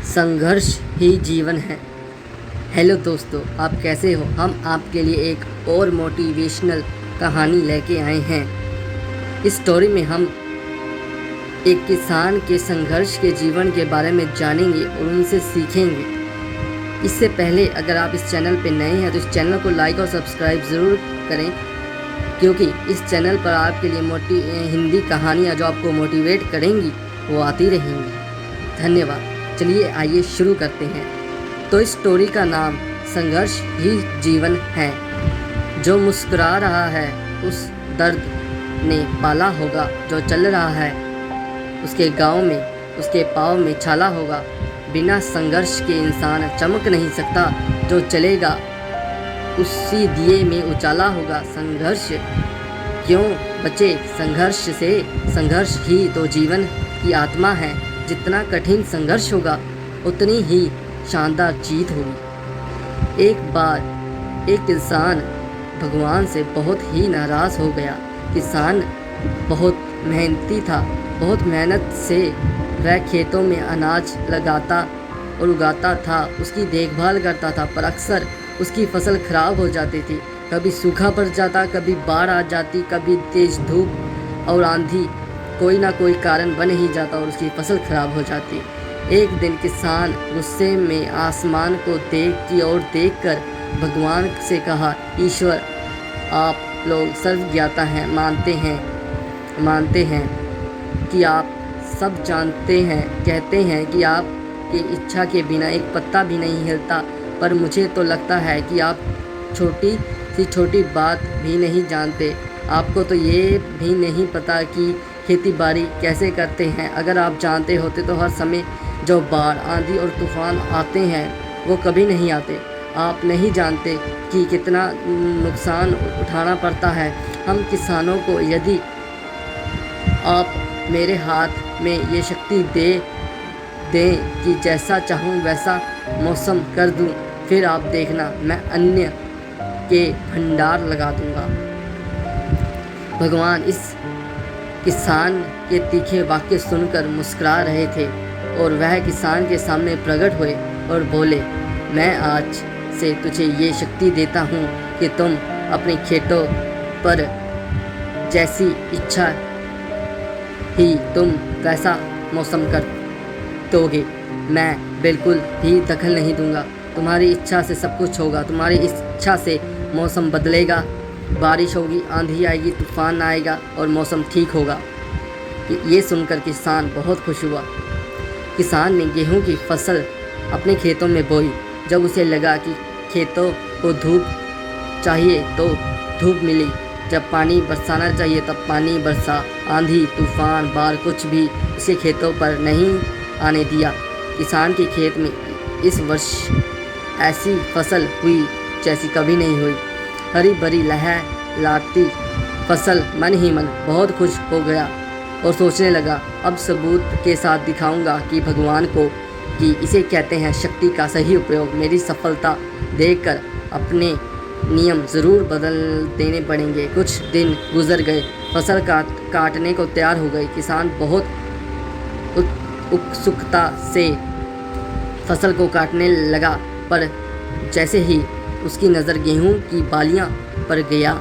संघर्ष ही जीवन है। हेलो दोस्तों, आप कैसे हो? हम आपके लिए एक और मोटिवेशनल कहानी लेके आए हैं। इस स्टोरी में हम एक किसान के संघर्ष के जीवन के बारे में जानेंगे और उनसे सीखेंगे। इससे पहले अगर आप इस चैनल पर नए हैं तो इस चैनल को लाइक और सब्सक्राइब ज़रूर करें, क्योंकि इस चैनल पर आपके लिए हिंदी कहानियाँ जो आपको मोटिवेट करेंगी वो आती रहेंगी। धन्यवाद। चलिए आइए शुरू करते हैं। तो इस स्टोरी का नाम संघर्ष ही जीवन है। जो मुस्कुरा रहा है उस दर्द ने पाला होगा, जो चल रहा है उसके गांव में उसके पाँव में छाला होगा। बिना संघर्ष के इंसान चमक नहीं सकता, जो चलेगा उसी दिए में उजाला होगा। संघर्ष क्यों बचे संघर्ष से? संघर्ष ही तो जीवन की आत्मा है। जितना कठिन संघर्ष होगा उतनी ही शानदार जीत होगी। एक बार एक किसान भगवान से बहुत ही नाराज़ हो गया। किसान बहुत मेहनती था। बहुत मेहनत से वह खेतों में अनाज लगाता और उगाता था, उसकी देखभाल करता था, पर अक्सर उसकी फसल खराब हो जाती थी। कभी सूखा पड़ जाता, कभी बाढ़ आ जाती, कभी तेज़ धूप और आंधी, कोई ना कोई कारण बन ही जाता और उसकी फसल खराब हो जाती। एक दिन किसान गुस्से में आसमान को देखकर भगवान से कहा, ईश्वर, आप लोग सर्वज्ञाता हैं, मानते हैं कि आप सब जानते हैं। कहते हैं कि आपकी इच्छा के बिना एक पत्ता भी नहीं हिलता, पर मुझे तो लगता है कि आप छोटी सी छोटी बात भी नहीं जानते। आपको तो ये भी नहीं पता कि खेती बाड़ी कैसे करते हैं। अगर आप जानते होते तो हर समय जो बाढ़, आंधी और तूफान आते हैं वो कभी नहीं आते। आप नहीं जानते कि कितना नुकसान उठाना पड़ता है हम किसानों को। यदि आप मेरे हाथ में ये शक्ति दें कि जैसा चाहूँ वैसा मौसम कर दूँ, फिर आप देखना मैं अन्न के भंडार लगा दूँगा। भगवान इस किसान के तीखे वाक्य सुनकर मुस्कुरा रहे थे और वह किसान के सामने प्रकट हुए और बोले, मैं आज से तुझे ये शक्ति देता हूँ कि तुम अपने खेतों पर जैसी इच्छा ही तुम वैसा मौसम कर दोगे। मैं बिल्कुल भी दखल नहीं दूंगा। तुम्हारी इच्छा से सब कुछ होगा। तुम्हारी इच्छा से मौसम बदलेगा, बारिश होगी, आंधी आएगी, तूफान आएगा और मौसम ठीक होगा। ये सुनकर किसान बहुत खुश हुआ। किसान ने गेहूं की फसल अपने खेतों में बोई। जब उसे लगा कि खेतों को धूप चाहिए तो धूप मिली, जब पानी बरसाना चाहिए तब पानी बरसा। आंधी, तूफान, बाढ़ कुछ भी उसके खेतों पर नहीं आने दिया। किसान के खेत में इस वर्ष ऐसी फसल हुई जैसी कभी नहीं हुई। हरी भरी लहलहाती फसल। मन ही मन बहुत खुश हो गया और सोचने लगा, अब सबूत के साथ दिखाऊंगा कि भगवान को कि इसे कहते हैं शक्ति का सही उपयोग। मेरी सफलता देखकर अपने नियम ज़रूर बदल देने पड़ेंगे। कुछ दिन गुजर गए। फसल काटने को तैयार हो गई। किसान बहुत उत्सुकता से फसल को काटने लगा, पर जैसे ही उसकी नज़र गेहूं की बालियां पर गया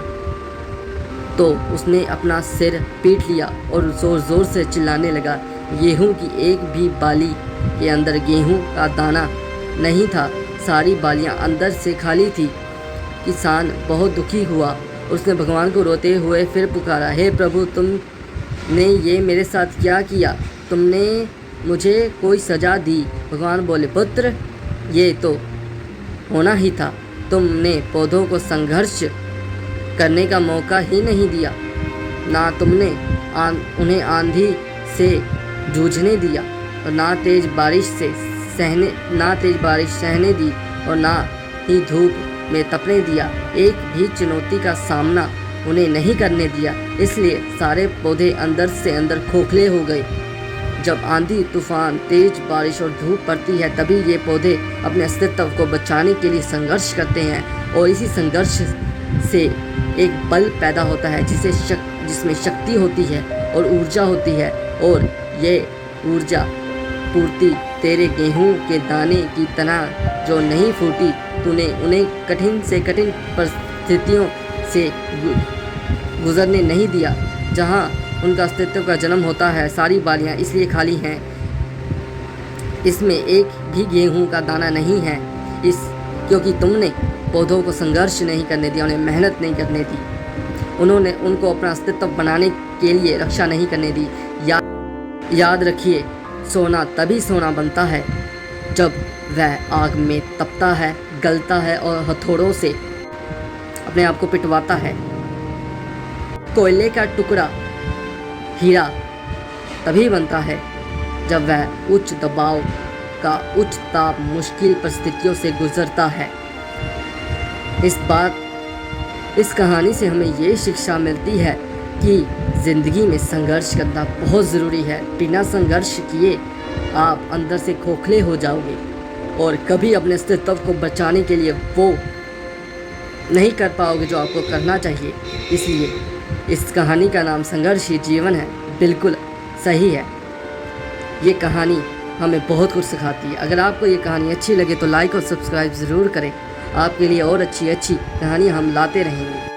तो उसने अपना सिर पीट लिया और ज़ोर ज़ोर से चिल्लाने लगा। गेहूं की एक भी बाली के अंदर गेहूं का दाना नहीं था। सारी बालियां अंदर से खाली थी। किसान बहुत दुखी हुआ। उसने भगवान को रोते हुए फिर पुकारा, हे प्रभु, तुमने ये मेरे साथ क्या किया? तुमने मुझे कोई सज़ा दी? भगवान बोले, पुत्र, ये तो होना ही था। तुमने पौधों को संघर्ष करने का मौका ही नहीं दिया। ना तुमने उन्हें आंधी से जूझने दिया और ना तेज़ बारिश सहने दी और ना ही धूप में तपने दिया। एक भी चुनौती का सामना उन्हें नहीं करने दिया। इसलिए सारे पौधे अंदर से अंदर खोखले हो गए। जब आंधी, तूफान, तेज बारिश और धूप पड़ती है तभी ये पौधे अपने अस्तित्व को बचाने के लिए संघर्ष करते हैं और इसी संघर्ष से एक बल पैदा होता है जिसमें शक्ति होती है और ऊर्जा होती है, और ये ऊर्जा पूर्ति तेरे गेहूं के दाने की तना जो नहीं फूटी, तूने उन्हें कठिन से कठिन परिस्थितियों से गुजरने नहीं दिया। जहां उनका अस्तित्व का जन्म होता है, सारी बालियां इसलिए खाली हैं, इसमें एक भी गेहूं का दाना नहीं है, क्योंकि तुमने पौधों को संघर्ष नहीं करने दिया, उन्हें मेहनत नहीं करने दी, उन्होंने उनको अपना अस्तित्व बनाने के लिए रक्षा नहीं करने दी। याद रखिए, सोना तभी सोना बनता है जब वह आग में तपता है, गलता है और हथौड़ों से अपने आप को पिटवाता है। कोयले का टुकड़ा हीरा तभी बनता है जब वह उच्च दबाव का उच्च ताप मुश्किल परिस्थितियों से गुजरता है। इस कहानी से हमें ये शिक्षा मिलती है कि ज़िंदगी में संघर्ष करना बहुत ज़रूरी है। बिना संघर्ष किए आप अंदर से खोखले हो जाओगे और कभी अपने अस्तित्व को बचाने के लिए वो नहीं कर पाओगे जो आपको करना चाहिए। इसलिए इस कहानी का नाम संघर्ष ही जीवन है, बिल्कुल सही है। ये कहानी हमें बहुत कुछ सिखाती है। अगर आपको ये कहानी अच्छी लगे तो लाइक और सब्सक्राइब ज़रूर करें। आपके लिए और अच्छी कहानी हम लाते रहेंगे।